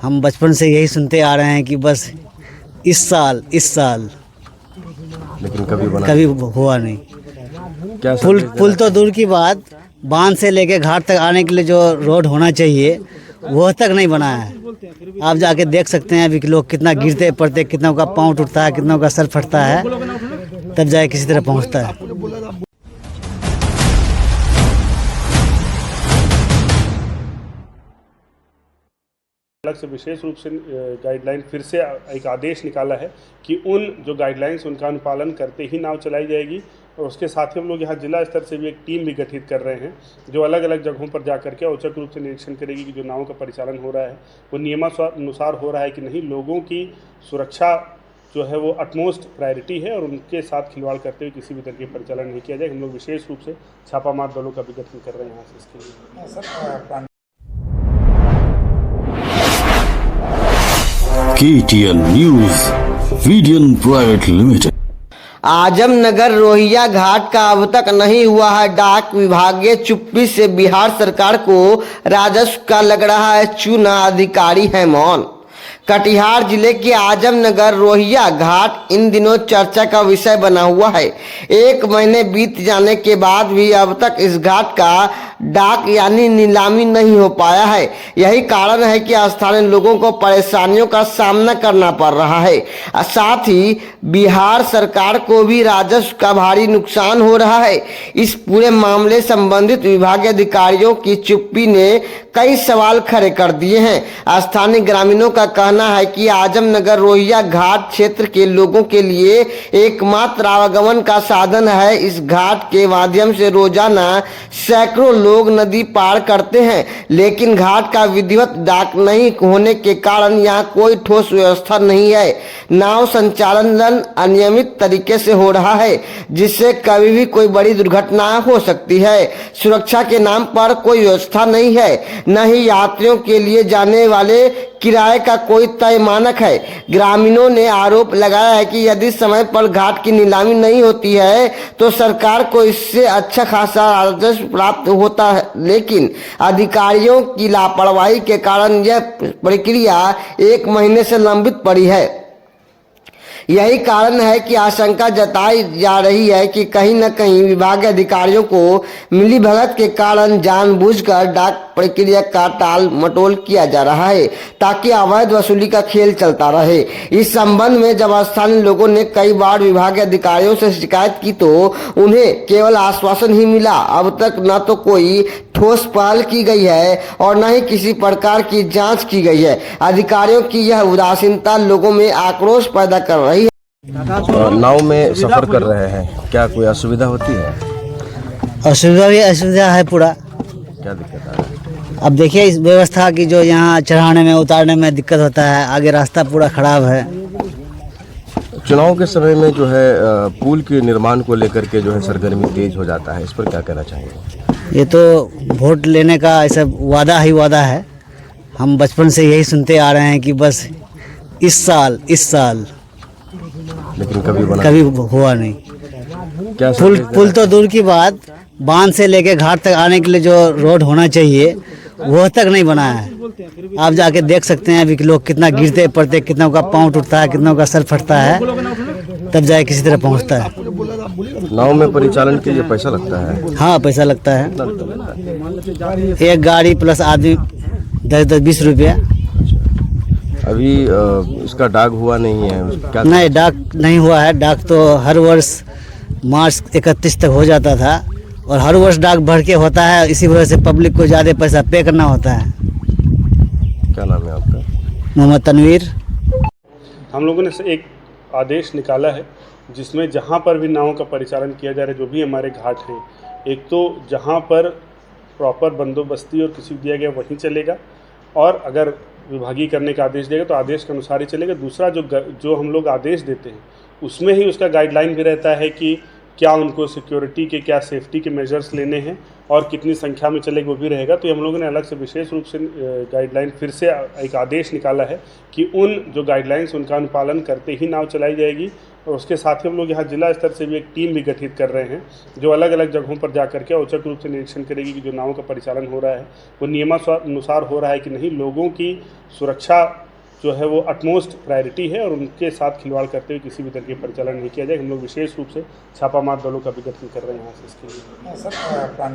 हम बचपन से यही सुनते आ रहे हैं कि बस इस साल लेकिन कभी हुआ नहीं। क्या पुल तो दूर की बात, बांध से लेके घाट तक आने के लिए जो रोड होना चाहिए वो तक नहीं बना है। आप जाके देख सकते हैं अभी कि लोग कितना गिरते पड़ते, कितनों का पाँव टूटता है, कितनों का सर फटता है, तब जाके किसी तरह पहुंचता है। अलग से विशेष रूप से गाइडलाइन फिर से एक आदेश निकाला है कि उन जो गाइडलाइंस उनका अनुपालन करते ही नाव चलाई जाएगी। और उसके साथ ही हम लोग यहाँ जिला स्तर से भी एक टीम भी गठित कर रहे हैं जो अलग अलग जगहों पर जा करके औचक रूप से निरीक्षण करेगी कि जो नावों का परिचालन हो रहा है वो नियमानुसार हो रहा है कि नहीं, लोगों की सुरक्षा जो है वो अटमोस्ट प्रायोरिटी है और उनके साथ खिलवाड़ करते हुए किसी भी तरह के परिचालन नहीं किया जाए। हम लोग विशेष रूप से छापामार दलों का भी गठन कर रहे हैं यहाँ से इसके लिए। KTN न्यूज वीडियन प्राइवेट लिमिटेड। आजमनगर रोहिया घाट का अब तक नहीं हुआ है डाक विभागीय चुप्पी से बिहार सरकार को राजस्व का लग रहा है चूना, अधिकारी है मौन। कटिहार जिले के आजमनगर रोहिया घाट इन दिनों चर्चा का विषय बना हुआ है। 1 महीने बीत जाने के बाद भी अब तक इस घाट का डाक यानी नीलामी नहीं हो पाया है। यही कारण है कि स्थानीय लोगों को परेशानियों का सामना करना पड़ रहा है। साथ ही बिहार सरकार को भी राजस्व का भारी नुकसान हो रहा है। इस पूरे मामले संबंधित विभागीय अधिकारियों की चुप्पी ने कई सवाल खड़े कर दिए हैं। स्थानीय ग्रामीणों का कहना है कि आजमनगर रोहिया घाट क्षेत्र के लोगों के लिए एकमात्र आवागमन का साधन है। इस घाट के माध्यम से रोजाना सैकड़ों लोग नदी पार करते हैं, लेकिन घाट का विधिवत डाक नहीं होने के कारण यहाँ कोई ठोस व्यवस्था नहीं है। नाव संचालन अनियमित तरीके से हो रहा है, जिससे कभी भी कोई बड़ी दुर्घटना हो सकती है। सुरक्षा के नाम पर कोई व्यवस्था नहीं है, न ही यात्रियों के लिए जाने वाले किराए का कोई तय मानक है। ग्रामीणों ने आरोप लगाया है कि यदि समय पर घाट की नीलामी नहीं होती है तो सरकार को इससे अच्छा खासा राजस्व प्राप्त होता है, लेकिन अधिकारियों की लापरवाही के कारण यह प्रक्रिया 1 महीने से लंबित पड़ी है। यही कारण है कि आशंका जताई जा रही है कि कहीं न कहीं विभागीय अधिकारियों को मिलीभगत के कारण जानबूझकर डाक प्रक्रिया का टाल मटोल किया जा रहा है ताकि अवैध वसूली का खेल चलता रहे। इस संबंध में जब स्थानीय लोगों ने कई बार विभागीय अधिकारियों से शिकायत की तो उन्हें केवल आश्वासन ही मिला। अब तक न तो कोई ठोस पहल की गई है और न ही किसी प्रकार की जांच की गई है। अधिकारियों की यह उदासीनता लोगों में आक्रोश पैदा कर रही है। नाव में सफर कर रहे हैं, क्या कोई असुविधा होती है? असुविधा है पूरा। क्या दिक्कत आ रहा है? अब देखिए इस व्यवस्था की जो यहाँ चढ़ाने में उतारने में दिक्कत होता है, आगे रास्ता पूरा खराब है। चुनाव के समय में जो है पुल के निर्माण को लेकर के जो है सरगर्मी तेज हो जाता है, इस पर क्या कहना चाहेंगे? ये तो वोट लेने का ऐसा वादा ही वादा है। हम बचपन से यही सुनते आ रहे हैं कि बस इस साल लेकिन कभी हुआ नहीं। क्या पुल तो दूर की बात, बांध से लेके घाट तक आने के लिए जो रोड होना चाहिए वो तक नहीं बना है। आप जाके देख सकते हैं अभी कि लोग कितना गिरते पड़ते, कितनों का पाँव टूटता है, कितनों का सर फटता है, तब जाके किसी तरह पहुंचता है। नाव में परिचालन के लिए पैसा लगता है? हाँ, पैसा लगता है। एक गाड़ी प्लस आदमी 10-20 रुपया। अभी इसका डाक हुआ नहीं है क्या? नहीं, डाक नहीं हुआ है। डाक तो हर वर्ष मार्च 31 तक हो जाता था और हर वर्ष डाक बढ़ के होता है। इसी वजह से पब्लिक को ज़्यादा पैसा पे करना होता है। क्या नाम है आपका? मोहम्मद तनवीर। हम लोगों ने एक आदेश निकाला है जिसमें जहाँ पर भी नावों का परिचालन किया जा रहा है, जो भी हमारे घाट हैं, एक तो जहाँ पर प्रॉपर बंदोबस्ती और किसी दिया गया वहीं चलेगा, और अगर विभागीय करने का आदेश देगा तो आदेश के अनुसार ही चलेगा। दूसरा जो हम लोग आदेश देते हैं उसमें ही उसका गाइडलाइन भी रहता है कि क्या उनको सिक्योरिटी के क्या सेफ्टी के मेजर्स लेने हैं और कितनी संख्या में चलेगी वो भी रहेगा। तो हम लोगों ने अलग से विशेष रूप से गाइडलाइन फिर से एक आदेश निकाला है कि उन जो गाइडलाइंस उनका अनुपालन करते ही नाव चलाई जाएगी। और उसके साथ ही हम लोग यहाँ जिला स्तर से भी एक टीम भी गठित कर रहे हैं जो अलग अलग जगहों पर जा करके औचक रूप से निरीक्षण करेगी कि जो नावों का परिचालन हो रहा है वो नियमानुसार हो रहा है कि नहीं, लोगों की सुरक्षा जो है वो अटमोस्ट प्रायोरिटी है और उनके साथ खिलवाड़ करते हुए किसी भी तरह के परिचालन नहीं किया जाए। हम लोग विशेष रूप से छापामार दलों का भी गठन कर रहे हैं यहाँ से इसके लिए।